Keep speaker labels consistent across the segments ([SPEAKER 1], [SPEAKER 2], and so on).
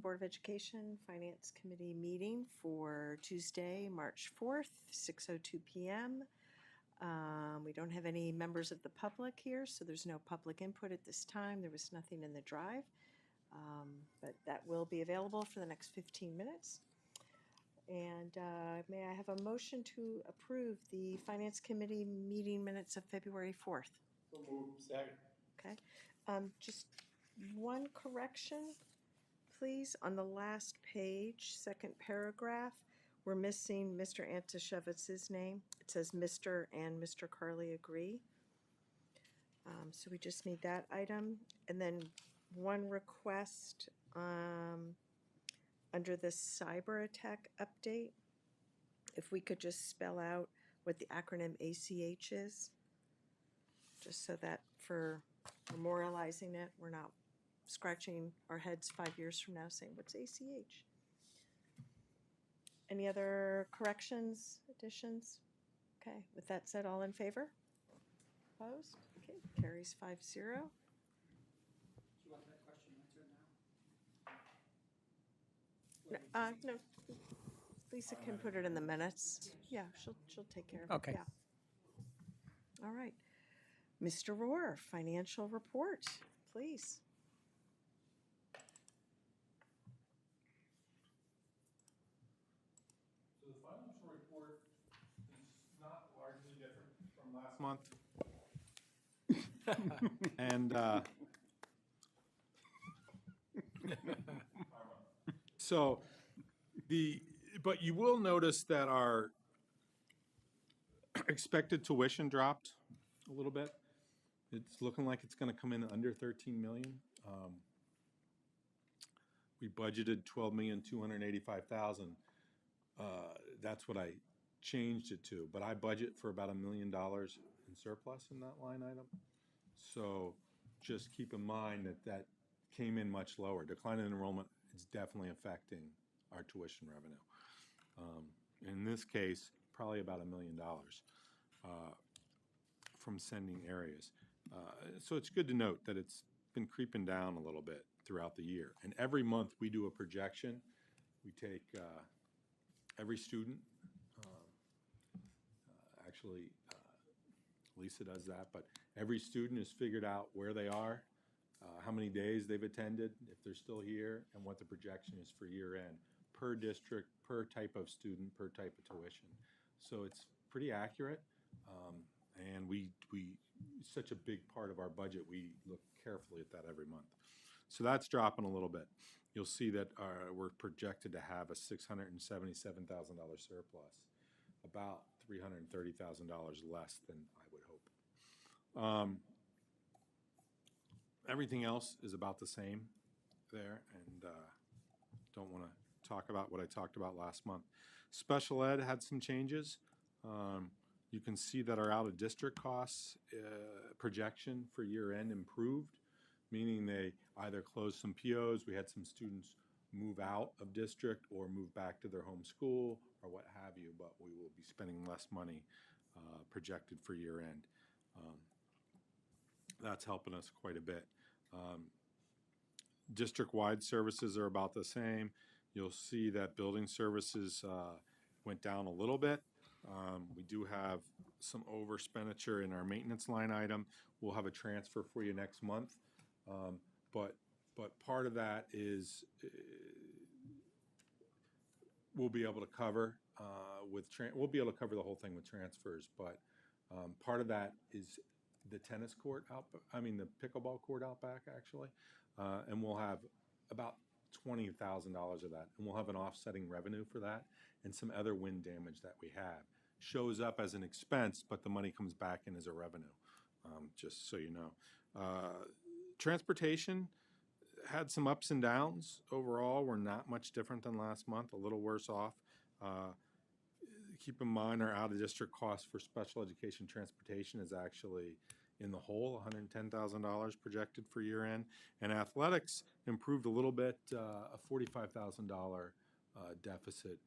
[SPEAKER 1] Board of Education Finance Committee meeting for Tuesday, March 4th, 6:02 p.m. We don't have any members of the public here, so there's no public input at this time. There was nothing in the drive, but that will be available for the next 15 minutes. And may I have a motion to approve the Finance Committee meeting minutes of February 4th?
[SPEAKER 2] So moved. Second.
[SPEAKER 1] Okay. Just one correction, please. On the last page, second paragraph, we're missing Mr. Antashevitz's name. It says Mr. and Mr. Carley agree. So we just need that item. And then one request under the cyber attack update, if we could just spell out what the acronym ACH is, just so that for memorializing it, we're not scratching our heads 5 years from now saying, what's ACH? Any other corrections, additions? Okay, with that said, all in favor? Opposed? Okay, carries 5-0.
[SPEAKER 3] Do you want that question answered now?
[SPEAKER 1] No, Lisa can put it in the minutes. Yeah, she'll take care of it.
[SPEAKER 3] Okay.
[SPEAKER 1] Yeah. All right. Mr. Rohr, financial report, please.
[SPEAKER 2] So the financial report is not largely different from last month. And but you will notice that our expected tuition dropped a little bit. It's looking like it's going to come in under 13 million. We budgeted 12,285,000. That's what I changed it to, but I budget for about $1 million in surplus in that line item. So just keep in mind that that came in much lower. Decline in enrollment is definitely affecting our tuition revenue. In this case, probably about $1 million from sending areas. So it's good to note that it's been creeping down a little bit throughout the year. And every month we do a projection. We take every student, actually Lisa does that, but every student is figured out where they are, how many days they've attended, if they're still here, and what the projection is for year end, per district, per type of student, per type of tuition. So it's pretty accurate, and it's such a big part of our budget, we look carefully at that every month. So that's dropping a little bit. You'll see that we're projected to have a $677,000 surplus, about $330,000 less than I would hope. Everything else is about the same there, and don't want to talk about what I talked about last month. Special ed had some changes. You can see that our out-of-district costs projection for year end improved, meaning they either closed some POs, we had some students move out of district or move back to their home school or what have you, but we will be spending less money projected for year end. That's helping us quite a bit. District-wide services are about the same. You'll see that building services went down a little bit. We do have some overexpenditure in our maintenance line item. We'll have a transfer for you next month. But part of that is we'll be able to cover we'll be able to cover the whole thing with transfers. But part of that is the tennis court the pickleball court out back actually, and we'll have about $20,000 of that, and we'll have an offsetting revenue for that, and some other wind damage that we have shows up as an expense, but the money comes back in as a revenue. Just so you know. Transportation had some ups and downs. Overall, we're not much different than last month, a little worse off. Keep in mind our out-of-district cost for special education transportation is actually in the hole, $110,000 projected for year end. And athletics improved a little bit, a $45,000 deficit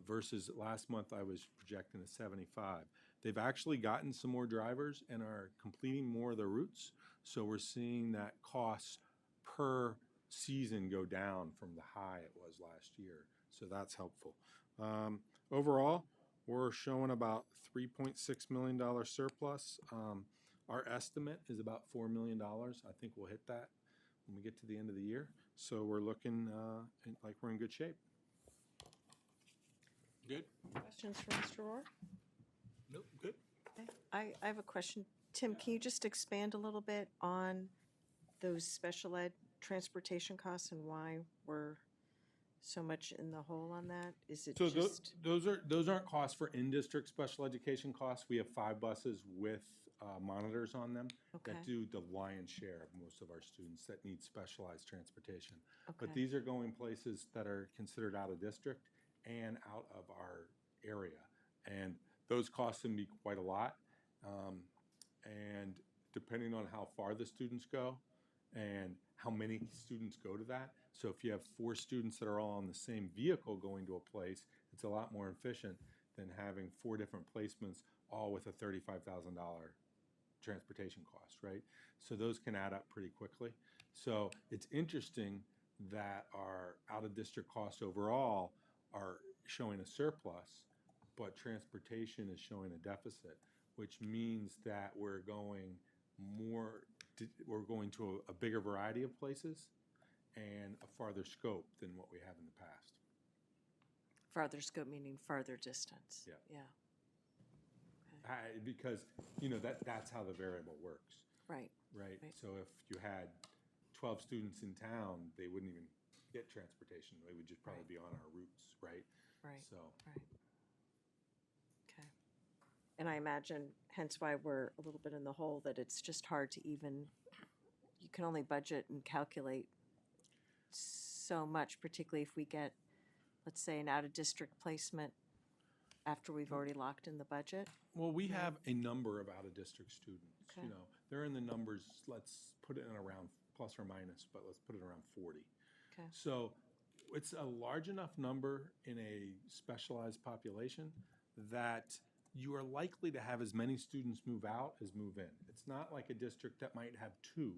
[SPEAKER 2] versus last month I was projecting a 75. They've actually gotten some more drivers and are completing more of the routes. So we're seeing that cost per season go down from the high it was last year. So that's helpful. Overall, we're showing about $3.6 million surplus. Our estimate is about $4 million. I think we'll hit that when we get to the end of the year. So we're looking like we're in good shape. Good?
[SPEAKER 1] Questions for Mr. Rohr?
[SPEAKER 2] Nope, good.
[SPEAKER 1] Okay. I have a question. Tim, can you just expand a little bit on those special ed transportation costs and why we're so much in the hole on that? Is it
[SPEAKER 2] So
[SPEAKER 1] just?
[SPEAKER 2] those aren't costs for in-district special education costs. We have 5 buses with monitors on them
[SPEAKER 1] Okay.
[SPEAKER 2] that do the lion's share of most of our students that need specialized transportation. But
[SPEAKER 1] Okay.
[SPEAKER 2] these are going places that are considered out of district and out of our area. And those costs can be quite a lot. And depending on how far the students go and how many students go to that. So if you have 4 students that are all on the same vehicle going to a place, it's a lot more efficient than having 4 different placements all with a $35,000 transportation cost, right? So those can add up pretty quickly. So it's interesting that our out-of-district costs overall are showing a surplus, but transportation is showing a deficit, which means that we're going to a bigger variety of places and a farther scope than what we have in the past.
[SPEAKER 1] Farther scope meaning farther distance.
[SPEAKER 2] Yeah.
[SPEAKER 1] Yeah.
[SPEAKER 2] Because that's how the variable works,
[SPEAKER 1] Right.
[SPEAKER 2] right?
[SPEAKER 1] Right.
[SPEAKER 2] So if you had 12 students in town, they wouldn't even get transportation. They would just probably
[SPEAKER 1] Right.
[SPEAKER 2] be on our routes, right?
[SPEAKER 1] Right.
[SPEAKER 2] So
[SPEAKER 1] Right. Okay. And I imagine hence why we're a little bit in the hole, that it's just hard to even, you can only budget and calculate so much, particularly if we get, let's say, an out-of-district placement after we've already locked in the budget.
[SPEAKER 2] well, we have a number of out-of-district students.
[SPEAKER 1] Okay.
[SPEAKER 2] They're in the numbers. Let's put it in around plus or minus, but let's put it around 40.
[SPEAKER 1] Okay.
[SPEAKER 2] So it's a large enough number in a specialized population that you are likely to have as many students move out as move in. It's not like a district that might have 2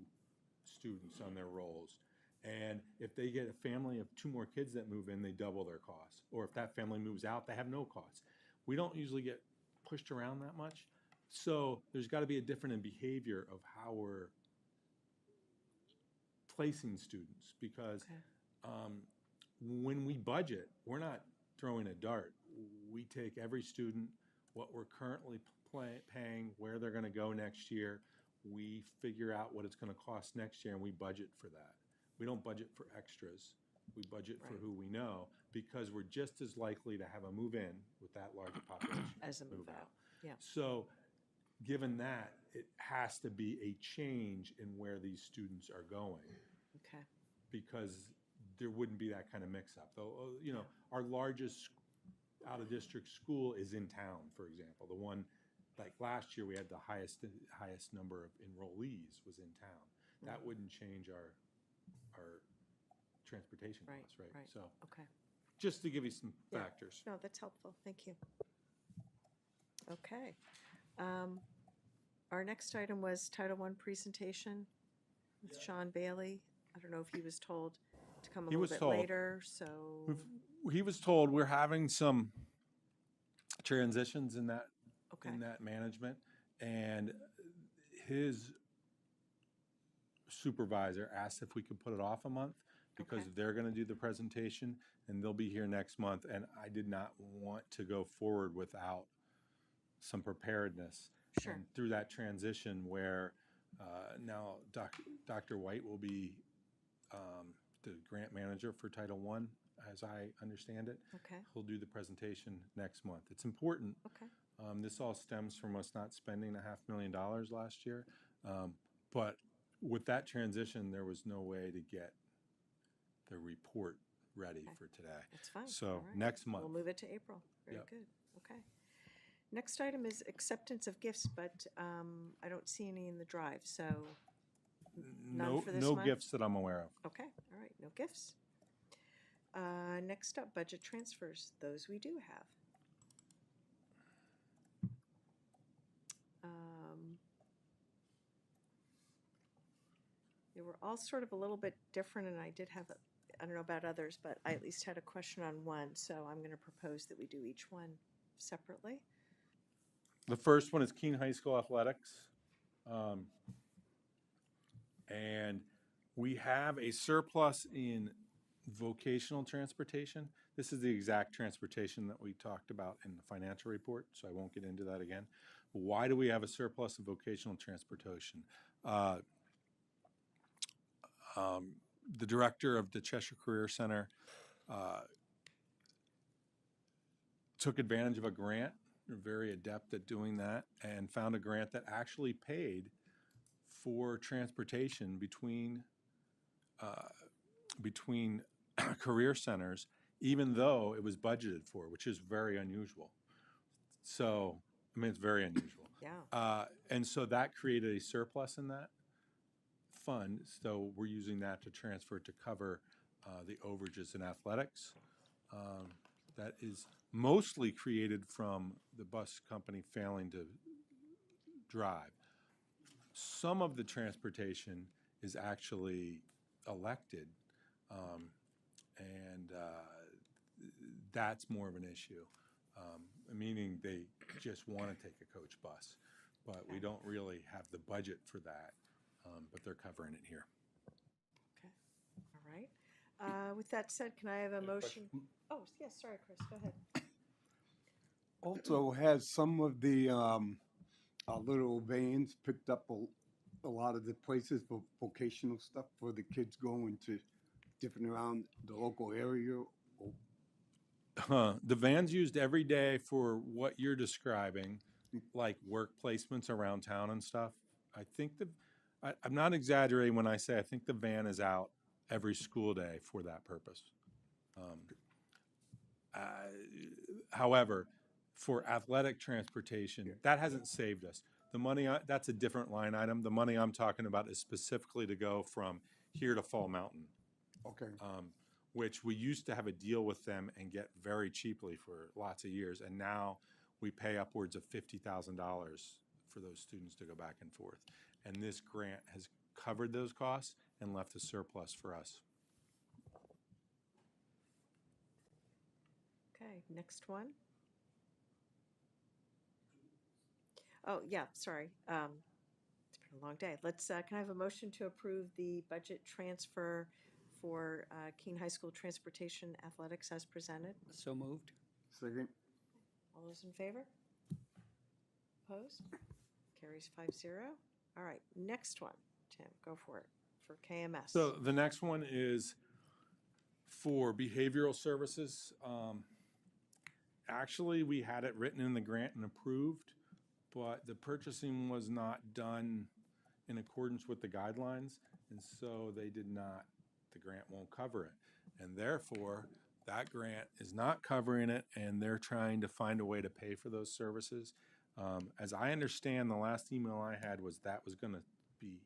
[SPEAKER 2] students on their rolls. And if they get a family of 2 more kids that move in, they double their costs. Or if that family moves out, they have no costs. We don't usually get pushed around that much. So there's got to be a different in behavior of how we're placing students, because
[SPEAKER 1] Okay.
[SPEAKER 2] when we budget, we're not throwing a dart. We take every student, what we're currently paying, where they're going to go next year. We figure out what it's going to cost next year, and we budget for that. We don't budget for extras. We budget for
[SPEAKER 1] Right.
[SPEAKER 2] who we know, because we're just as likely to have a move-in with that larger population
[SPEAKER 1] As a move out. Yeah.
[SPEAKER 2] So given that, it has to be a change in where these students are going,
[SPEAKER 1] Okay.
[SPEAKER 2] because there wouldn't be that kind of mix-up. Though, our largest out-of-district school is in town, for example. The one, like last year, we had the highest number of enrollees was in town. That wouldn't change our transportation
[SPEAKER 1] Right.
[SPEAKER 2] costs, right?
[SPEAKER 1] Right.
[SPEAKER 2] So
[SPEAKER 1] Okay.
[SPEAKER 2] just to give you some
[SPEAKER 1] Yeah.
[SPEAKER 2] factors.
[SPEAKER 1] No, that's helpful. Thank you. Okay. Our next item was Title I presentation with Sean Bailey. I don't know if he was told to come a
[SPEAKER 2] He
[SPEAKER 1] little
[SPEAKER 2] was
[SPEAKER 1] bit
[SPEAKER 2] told.
[SPEAKER 1] later, so.
[SPEAKER 2] He was told we're having some transitions in that
[SPEAKER 1] Okay.
[SPEAKER 2] management, and his supervisor asked if we could put it off a month, because
[SPEAKER 1] Okay.
[SPEAKER 2] they're going to do the presentation and they'll be here next month, and I did not want to go forward without some preparedness.
[SPEAKER 1] Sure.
[SPEAKER 2] And through that transition where now Dr. White will be the grant manager for Title I, as I understand it.
[SPEAKER 1] Okay.
[SPEAKER 2] He'll do the presentation next month. It's important.
[SPEAKER 1] Okay.
[SPEAKER 2] This all stems from us not spending $500,000 last year. But with that transition, there was no way to get the report ready
[SPEAKER 1] Okay.
[SPEAKER 2] for today.
[SPEAKER 1] That's fine.
[SPEAKER 2] So
[SPEAKER 1] All right.
[SPEAKER 2] next month.
[SPEAKER 1] We'll move it to April. Very
[SPEAKER 2] Yep.
[SPEAKER 1] good. Okay. Next item is acceptance of gifts, but I don't see any in the drive, so none for this
[SPEAKER 2] No
[SPEAKER 1] month?
[SPEAKER 2] gifts that I'm aware of.
[SPEAKER 1] okay. All right. No gifts. Next up, budget transfers. Those we do have. they were all sort of a little bit different, and I did have, I don't know about others, but I at least had a question on one, so I'm going to propose that we do each one separately.
[SPEAKER 2] The first one is Keene High School Athletics. And we have a surplus in vocational transportation. This is the exact transportation that we talked about in the financial report, so I won't get into that again. Why do we have a surplus of vocational transportation? The director of the Cheshire Career Center took advantage of a grant. They're very adept at doing that, and found a grant that actually paid for transportation between career centers, even though it was budgeted for, which is very unusual. So, I mean, it's very unusual.
[SPEAKER 1] Yeah.
[SPEAKER 2] And so that created a surplus in that fund. So we're using that to transfer to cover the overages in athletics. That is mostly created from the bus company failing to drive. Some of the transportation is actually elected, and that's more of an issue, meaning they just want to take a coach bus, but we don't really have the budget for that, but they're covering it here.
[SPEAKER 1] Okay. All right. With that said, can I have a motion? Oh, yes, sorry, Chris, go ahead.
[SPEAKER 4] Also, has some of the little vans picked up a lot of the places for vocational stuff for the kids going to different around the local area?
[SPEAKER 2] The van's used every day for what you're describing, like work placements around town and stuff. I think I'm not exaggerating when I say I think the van is out every school day for that purpose. However, for athletic transportation, that hasn't saved us. The money, that's a different line item. The money I'm talking about is specifically to go from here to Fall Mountain.
[SPEAKER 4] Okay.
[SPEAKER 2] Which we used to have a deal with them and get very cheaply for lots of years. And now we pay upwards of $50,000 for those students to go back and forth. And this grant has covered those costs and left a surplus for us.
[SPEAKER 1] Okay, next one. Oh, yeah, sorry. It's been a long day. Let's, can I have a motion to approve the budget transfer for Keene High School Transportation Athletics as presented?
[SPEAKER 3] So moved.
[SPEAKER 4] Second.
[SPEAKER 1] All those in favor? Opposed? Carries 5-0. All right, next one. Tim, go for it, for KMS.
[SPEAKER 2] So the next one is for behavioral services. Actually, we had it written in the grant and approved, but the purchasing was not done in accordance with the guidelines, and so they did not, the grant won't cover it. And therefore, that grant is not covering it, and they're trying to find a way to pay for those services. As I understand, the last email I had was that was going to be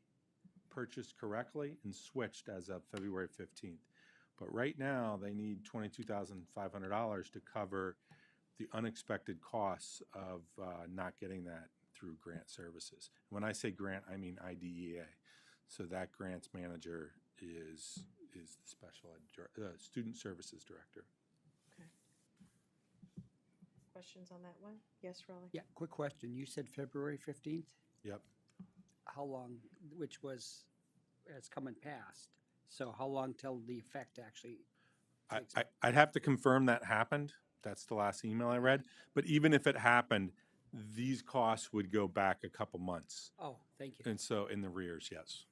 [SPEAKER 2] purchased correctly and switched as of February 15th. But right now, they need $22,500 to cover the unexpected costs of not getting that through grant services. When I say grant, I mean IDEA. So that grants manager is the special ed student services director.
[SPEAKER 1] Okay. Questions on that one? Yes, Raleigh?
[SPEAKER 3] Yeah, quick question. You said February 15th?
[SPEAKER 2] Yep.
[SPEAKER 3] How long, which was, it's come and passed. So how long till the effect actually takes?
[SPEAKER 2] I'd have to confirm that happened. That's the last email I read. But even if it happened, these costs would go back a couple months.
[SPEAKER 3] Oh, thank you.
[SPEAKER 2] And so in the rears, yes.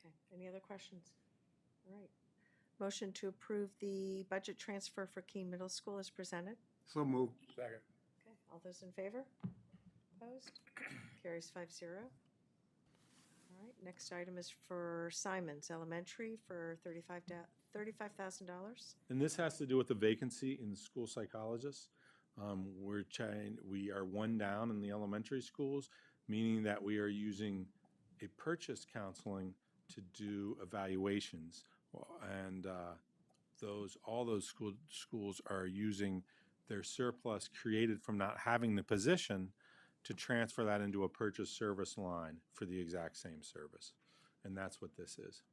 [SPEAKER 1] Okay, any other questions? All right. Motion to approve the budget transfer for Keene Middle School is presented.
[SPEAKER 4] So moved.
[SPEAKER 2] Second.
[SPEAKER 1] Okay, all those in favor? Opposed? Carries 5-0. All right, next item is for Simons Elementary for $35,000.
[SPEAKER 2] And this has to do with the vacancy in the school psychologists. We are one down in the elementary schools, meaning that we are using a purchase counseling to do evaluations. And all those schools are using their surplus created from not having the position to transfer that into a purchase service line for the exact same service. and that's what this is.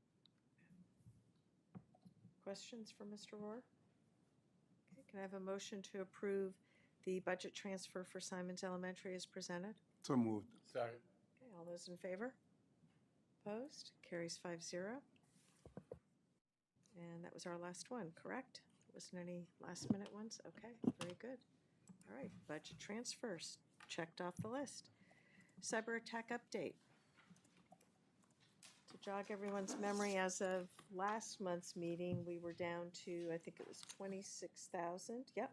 [SPEAKER 1] Questions for Mr. Rohr? Okay, can I have a motion to approve the budget transfer for Simons Elementary as presented?
[SPEAKER 4] So moved.
[SPEAKER 5] Second.
[SPEAKER 1] Okay, all those in favor? Opposed? Carries 5-0. And that was our last one, correct? Wasn't any last-minute ones? Okay, very good. All right, budget transfers, checked off the list. Cyber attack update. To jog everyone's memory, as of last month's meeting, we were down to, I think it was 26,000. Yep.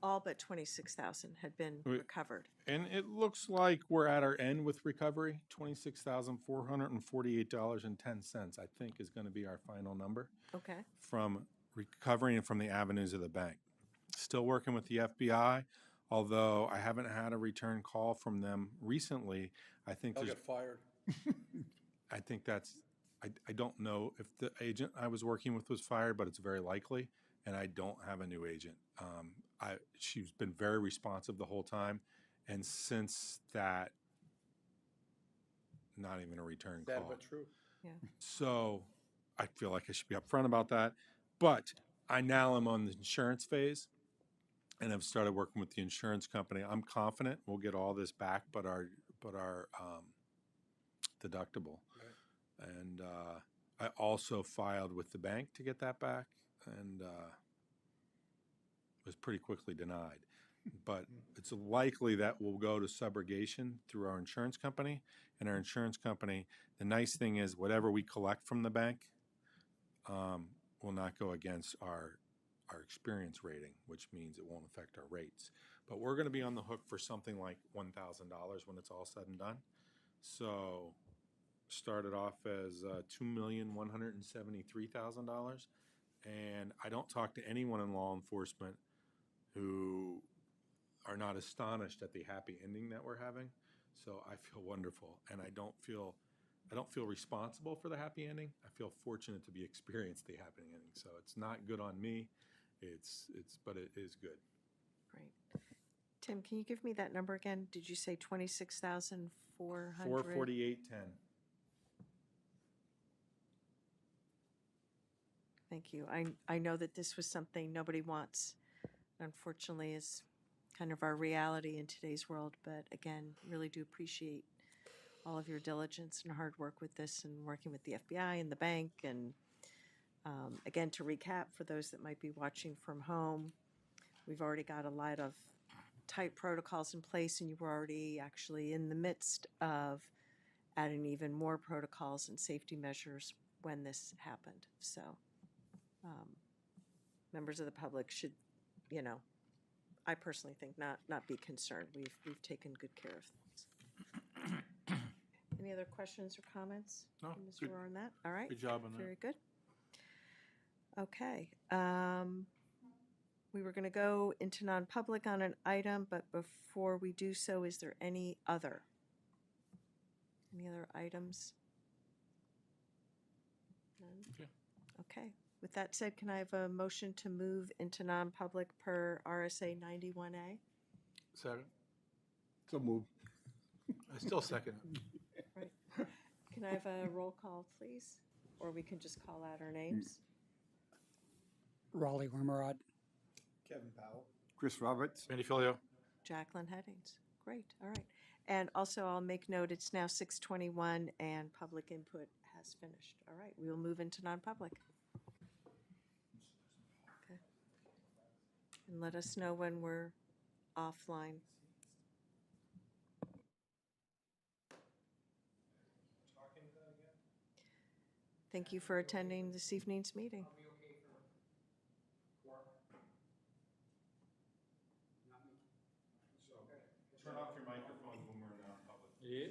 [SPEAKER 1] All but 26,000 had been
[SPEAKER 2] Wait.
[SPEAKER 1] recovered.
[SPEAKER 2] And it looks like we're at our end with recovery. $26,448.10, I think, is going to be our final number
[SPEAKER 1] Okay,
[SPEAKER 2] from recovering from the avenues of the bank. Still working with the FBI, although I haven't had a return call from them recently. I think
[SPEAKER 5] I'll
[SPEAKER 2] there's
[SPEAKER 5] get fired.
[SPEAKER 2] I think that's, I don't know if the agent I was working with was fired, but it's very likely, and I don't have a new agent. She's been very responsive the whole time, and since that, not even a return
[SPEAKER 5] Sad
[SPEAKER 2] call.
[SPEAKER 5] but true.
[SPEAKER 2] So I feel like I should be upfront about that, but I now am on the insurance phase, and I've started working with the insurance company. I'm confident we'll get all this back, but our deductible. And I also filed with the bank to get that back, and was pretty quickly denied. But it's likely that we'll go to subrogation through our insurance company. And our insurance company, the nice thing is whatever we collect from the bank will not go against our experience rating, which means it won't affect our rates. But we're going to be on the hook for something like $1,000 when it's all said and done. So started off as $2,173,000, and I don't talk to anyone in law enforcement who are not astonished at the happy ending that we're having. So I feel wonderful, and I don't feel responsible for the happy ending. I feel fortunate to be experienced the happy ending. So it's not good on me. But it is good.
[SPEAKER 1] great. Tim, can you give me that number again? Did you say 26,400?
[SPEAKER 2] 448.10.
[SPEAKER 1] Thank you. I know that this was something nobody wants, unfortunately, is kind of our reality in today's world. But again, really do appreciate all of your diligence and hard work with this and working with the FBI and the bank. And again, to recap, for those that might be watching from home, we've already got a lot of tight protocols in place, and you were already actually in the midst of adding even more protocols and safety measures when this happened. So members of the public should, I personally think not be concerned. We've taken good care of things. Any other questions or comments?
[SPEAKER 5] No,
[SPEAKER 1] from Mr.
[SPEAKER 5] good.
[SPEAKER 1] Rohr on that? All right.
[SPEAKER 5] Good job on that.
[SPEAKER 1] Very good. Okay. We were going to go into non-public on an item, but before we do so, is there any other items? None?
[SPEAKER 5] Okay.
[SPEAKER 1] Okay. With that said, can I have a motion to move into non-public per RSA 91A?
[SPEAKER 5] Second.
[SPEAKER 4] So moved.
[SPEAKER 5] I still second it.
[SPEAKER 1] Right. Can I have a roll call, please? Or we can just call out our names.
[SPEAKER 3] Raleigh Wormerod.
[SPEAKER 4] Kevin Powell. Chris Roberts.
[SPEAKER 5] Mandy Filio.
[SPEAKER 1] Jacqueline Headings. Great. All right. And also, I'll make note, it's now 6:21 and public input has finished. All right. We will move into non-public. Okay. And let us know when we're offline. Thank you for attending this evening's meeting.
[SPEAKER 2] Turn off your microphones when we're not public.
[SPEAKER 5] Yeah.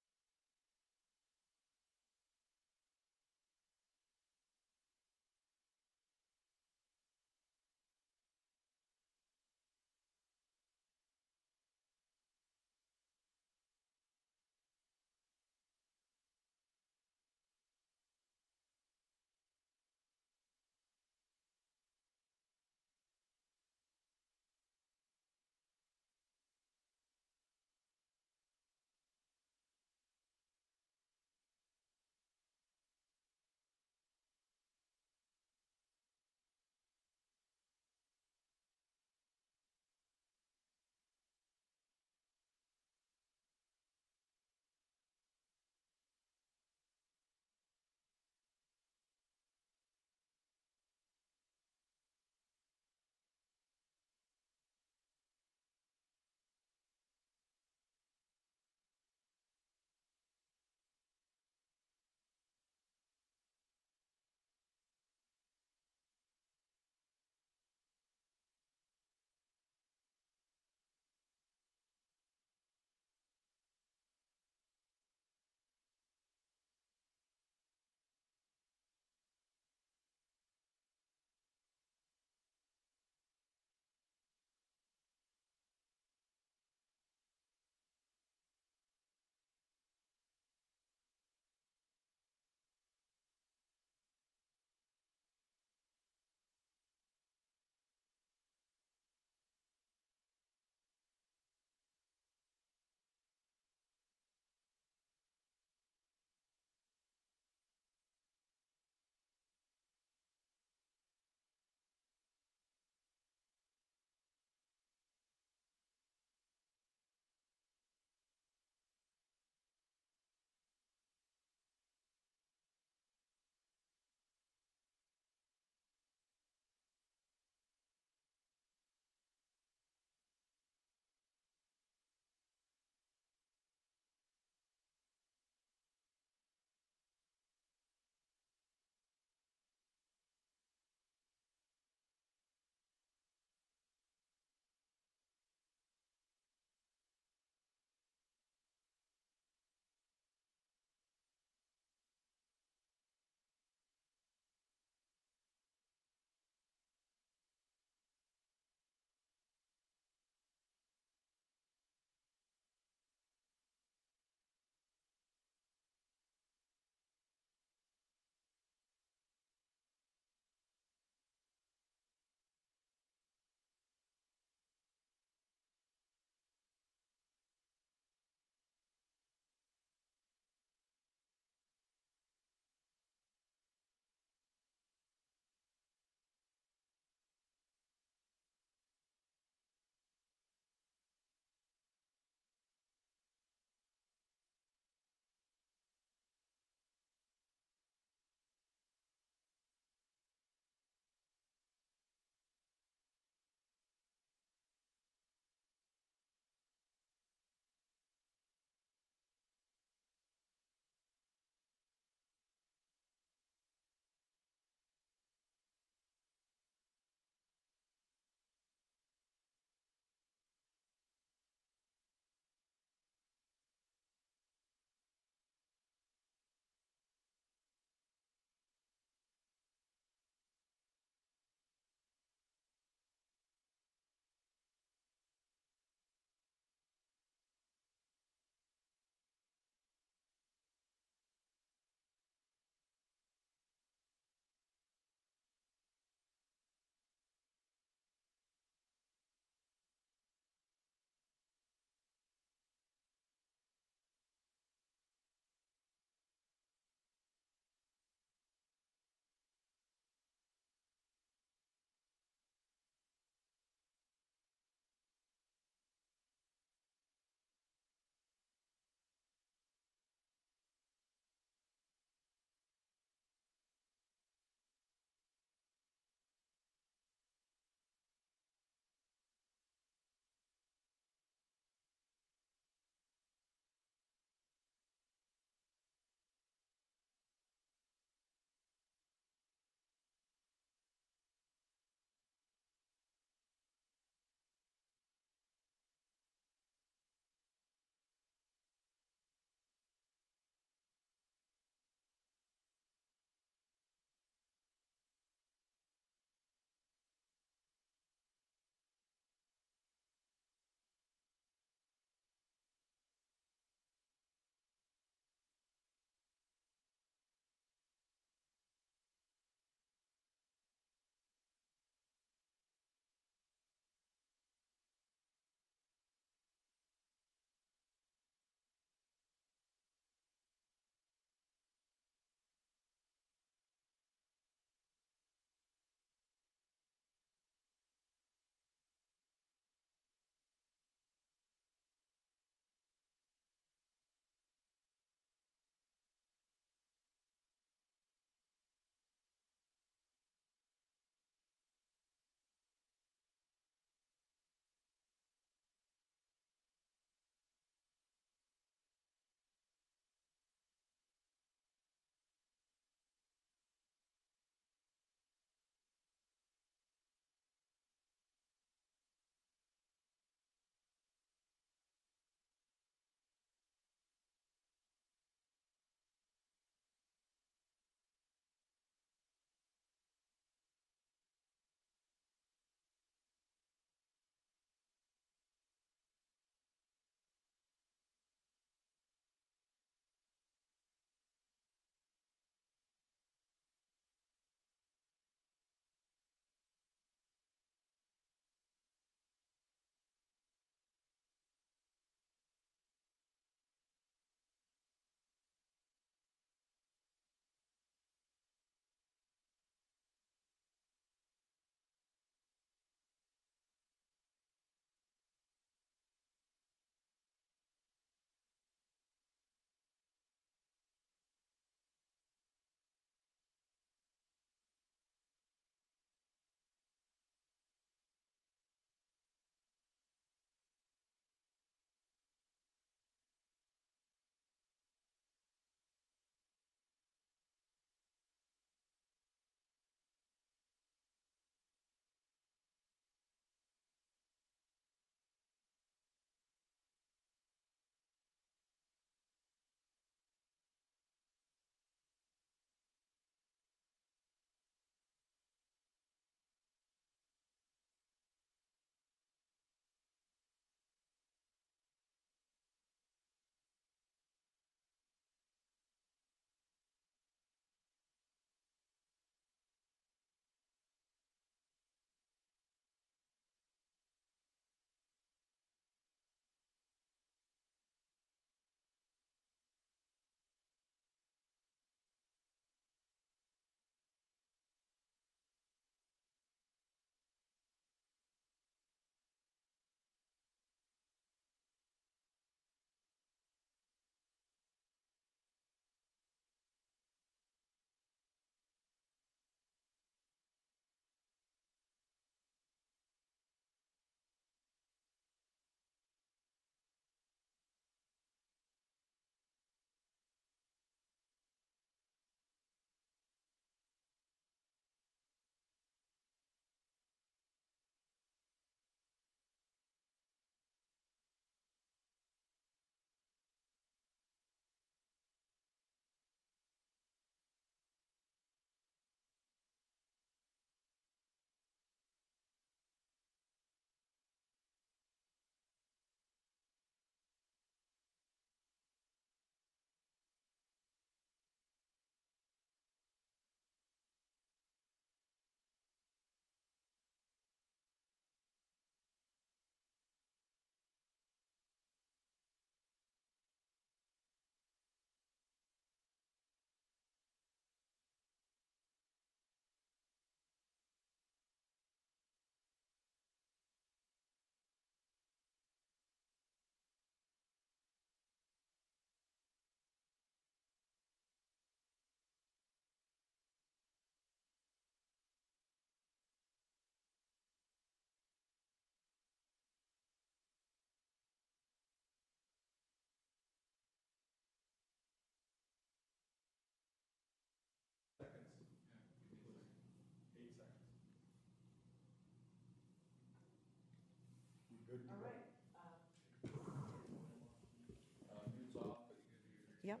[SPEAKER 1] Yep.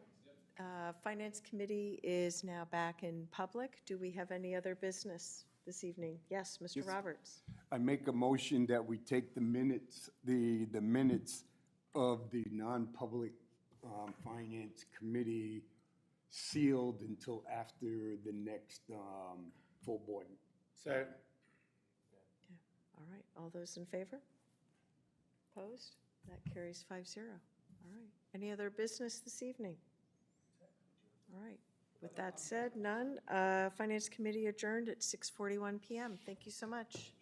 [SPEAKER 1] Finance Committee is now back in public. Do we have any other business this evening? Yes, Mr.
[SPEAKER 4] Yes.
[SPEAKER 1] Roberts.
[SPEAKER 4] I make a motion that we take the minutes, the minutes of the non-public finance committee sealed until after the next full board.
[SPEAKER 5] Second.
[SPEAKER 1] All right, all those in favor? Opposed? That carries 5-0. All right. Any other business this evening? All right. With that said, none. Finance Committee adjourned at 6:41 PM. Thank you so much.